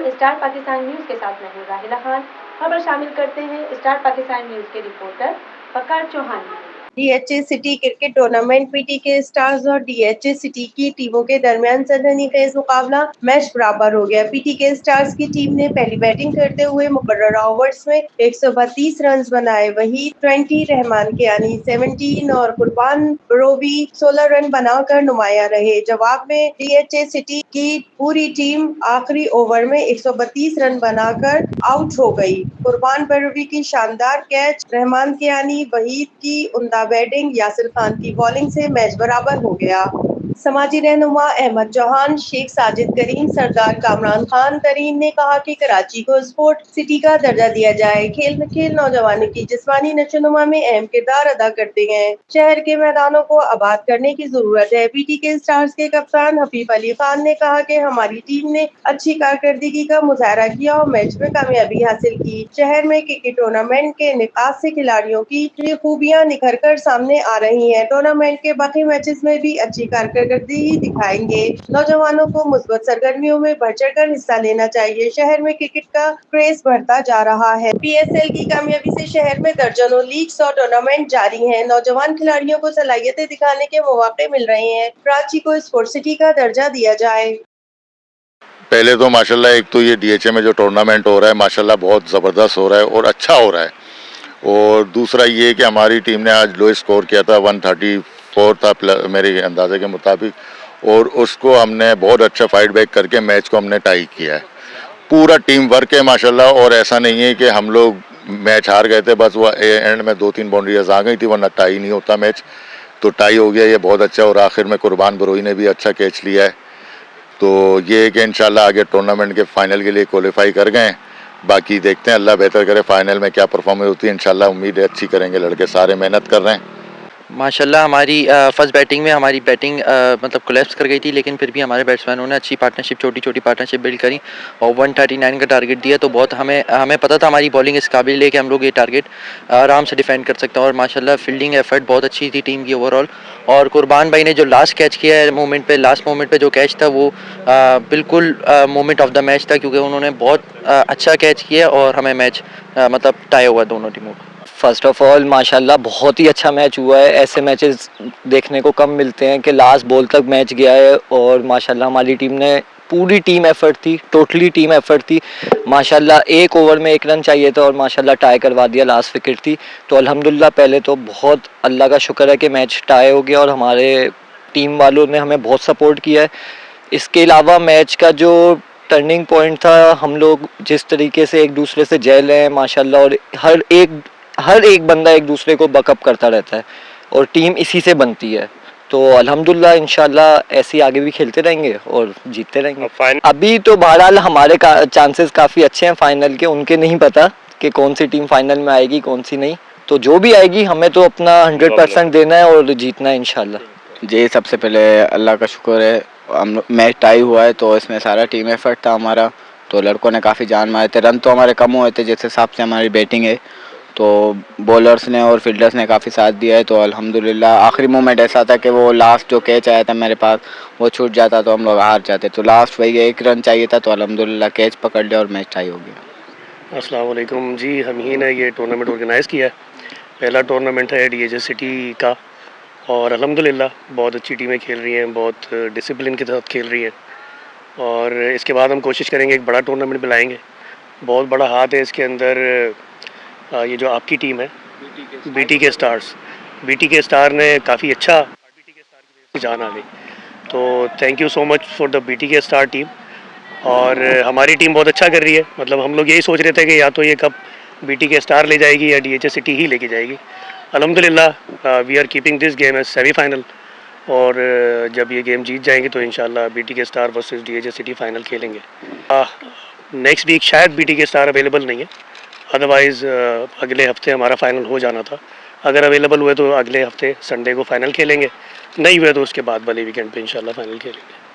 Star Pakistan news के साथ मैं हूं राहिला खान। खबर शामिल करते हैं स्टार पाकिस्तान न्यूज के reporter Waqar Chauhan. DHA city cricket tournament PT के स्टार्स और डीएचए सिटी की टीमों के दरमियान सनसनीखेज मुकाबला मैच बराबर हो गया। पीटी के स्टार्स की टीम ने पहली बैटिंग करते हुए मुकर्रर ओवर्स में 132 रन बनाए, वहीं 20 रहमान कियानी 17 और कुर्बान रोवी 16 रन बनाकर नुमाया रहे। जवाब में डीएचए सिटी की पूरी टीम आखिरी ओवर में 132 रन बनाकर आउट हो गई। कुर्बान बरवी की शानदार कैच, रहमान कियानी वहीद की उम्दा बैटिंग, यासिर खान की बॉलिंग से मैच बराबर हो गया। समाजी रहनुमा अहमद चौहान, शेख साजिद करीम, सरदार कामरान खान तरीन ने कहा कि कराची को स्पोर्ट सिटी का दर्जा दिया जाए। खेल में खेल नौजवानों की जिस्मानी नशोनुमा में अहम किरदार अदा करते हैं। शहर के मैदानों को आबाद करने की जरूरत है। पीटी के स्टार्स के कप्तान हफीफ अली खान ने कहा कि हमारी टीम ने अच्छी कारकर्दगी का मुजाहरा किया और मैच में कामयाबी हासिल की। शहर में क्रिकेट टूर्नामेंट के निकास से खिलाड़ियों की खूबियां निखर कर सामने आ रही हैं। टूर्नामेंट के बाकी मैचेस में भी अच्छी कारकर्दगी दिखाएंगे। नौजवानों को मुस्बत सरगर्मियों में बढ़ चढ़कर हिस्सा लेना चाहिए। शहर में क्रिकेट का क्रेज बढ़ता जा रहा है। पीएसएल की कामयाबी से शहर में दर्जनों लीग्स और टूर्नामेंट जारी हैं। नौजवान खिलाड़ियों को सलाहियतें दिखाने के मौके मिल रहे हैं। कराची को स्पोर्ट्स सिटी का दर्जा दिया जाए। पहले तो माशाल्लाह एक तो ये डीएचए में जो टूर्नामेंट हो रहा है माशाल्लाह बहुत ज़बरदस्त हो रहा है और अच्छा हो रहा है। और दूसरा ये कि हमारी टीम ने आज लो स्कोर किया था, 134 था मेरे अंदाजे के मुताबिक, और उसको हमने बहुत अच्छा फाइट बैक करके मैच को हमने टाई किया है। पूरा टीम वर्क है माशाल्लाह, और ऐसा नहीं है कि हम लोग मैच हार गए थे, बस वो एंड में 2-3 बाउंड्रीज आ गई थी, वरना टाई नहीं होता मैच। तो टाई हो गया, ये बहुत अच्छा। और आखिर में कुर्बान बरोई ने भी अच्छा कैच लिया है। तो ये है कि इंशाल्लाह आगे टूर्नामेंट के फाइनल के लिए क्वालिफाई कर गए। बाकी देखते हैं, अल्लाह बेहतर करे फाइनल में क्या परफॉर्मेंस होती है। इंशाल्लाह उम्मीद है अच्छी करेंगे, लड़के सारे मेहनत कर रहे हैं। माशाल्लाह हमारी फर्स्ट बैटिंग में हमारी बैटिंग मतलब कोलैप्स कर गई थी, लेकिन फिर भी हमारे बैट्समैनों ने अच्छी पार्टनरशिप, छोटी छोटी पार्टनरशिप बिल्ड करी और 139 का टारगेट दिया। तो बहुत हमें पता था हमारी बॉलिंग इस काबिल है कि हम लोग ये टारगेट आराम से डिफेंड कर सकते हैं। और माशाल्लाह फील्डिंग एफर्ट बहुत अच्छी थी टीम की ओवरऑल। और कुर्बान भाई ने जो लास्ट कैच किया है लास्ट मोमेंट पे जो कैच था वो बिल्कुल मोमेंट ऑफ द मैच था, क्योंकि उन्होंने बहुत अच्छा कैच किया और हमें मैच मतलब टाई हुआ दोनों टीमों का। फर्स्ट ऑफ ऑल माशाल्लाह बहुत ही अच्छा मैच हुआ है। ऐसे मैचेस देखने को कम मिलते हैं कि लास्ट बॉल तक मैच गया है और माशाल्लाह हमारी टीम ने पूरी टीम एफर्ट थी, टोटली टीम एफर्ट थी। माशाल्लाह एक ओवर में 1 रन चाहिए था और माशाल्लाह टाई करवा दिया, लास्ट विकेट थी। तो अल्हम्दुलिल्लाह पहले तो बहुत अल्लाह का शुक्र है कि मैच टाई हो गया और हमारे टीम वालों ने हमें बहुत सपोर्ट किया है। इसके अलावा मैच का जो टर्निंग पॉइंट था, हम लोग जिस तरीके से एक दूसरे से जेल हैं माशाल्लाह, और हर एक बंदा एक दूसरे को बकअप करता रहता है और टीम इसी से बनती है। तो अल्हम्दुलिल्लाह इंशाल्लाह ऐसे ही आगे भी खेलते रहेंगे और जीतते रहेंगे। अभी तो बहरहाल हमारे चांसेस काफ़ी अच्छे हैं फाइनल के, उनके नहीं पता कि कौन सी टीम फाइनल में आएगी कौन सी नहीं। तो जो भी आएगी हमें तो अपना 100% देना है और जीतना है इंशाल्लाह। जी, सबसे पहले अल्लाह का शुक्र है, हम मैच टाई हुआ है तो इसमें सारा टीम एफर्ट था हमारा। तो लड़कों ने काफ़ी जान मारे थे, रन तो हमारे कम हुए थे जिस हिसाब से हमारी बैटिंग है। तो बॉलर्स ने और फील्डर्स ने काफ़ी साथ दिया है। तो अल्हम्दुलिल्लाह आखिरी मोमेंट ऐसा था कि वो लास्ट जो कैच आया था मेरे पास वो छूट जाता तो हम लोग हार जाते। तो लास्ट वही 1 रन चाहिए था, तो अल्हम्दुलिल्लाह कैच पकड़ लिया और मैच टाई हो गया। अस्सलाम वालेकुम जी, हम ही ने ये टूर्नामेंट ऑर्गेनाइज़ किया है। पहला टूर्नामेंट है डीएचए सिटी का और अल्हम्दुलिल्लाह बहुत अच्छी टीमें खेल रही हैं, बहुत डिसिप्लिन के साथ खेल रही हैं। और इसके बाद हम कोशिश करेंगे एक बड़ा टूर्नामेंट भी लाएँगे। बहुत बड़ा हाथ है इसके अंदर। ये जो आपकी टीम है बीटी के स्टार ने काफ़ी अच्छा बीटी के स्टार की वजह से जान आ गई। तो thank you so much for the BT के स्टार टीम। और हमारी टीम बहुत अच्छा कर रही है। मतलब हम लोग यही सोच रहे थे कि या तो ये कप बीटी के स्टार ले जाएगी या डीएचए सिटी ही लेके जाएगी। अल्हम्दुलिल्लाह we are keeping this game as semifinal. और जब ये गेम जीत जाएंगे तो इंशाल्लाह बीटी के star versus DHA city final खेलेंगे। नेक्स्ट वीक शायद बीटी के स्टार अवेलेबल नहीं है, अदरवाइज़ अगले हफ्ते हमारा फ़ाइनल हो जाना था। अगर अवेलेबल हुए तो अगले हफ्ते संडे को फ़ाइनल खेलेंगे, नहीं हुए तो उसके बाद वाले वीकेंड पे इंशाल्लाह फ़ाइनल खेलेंगे।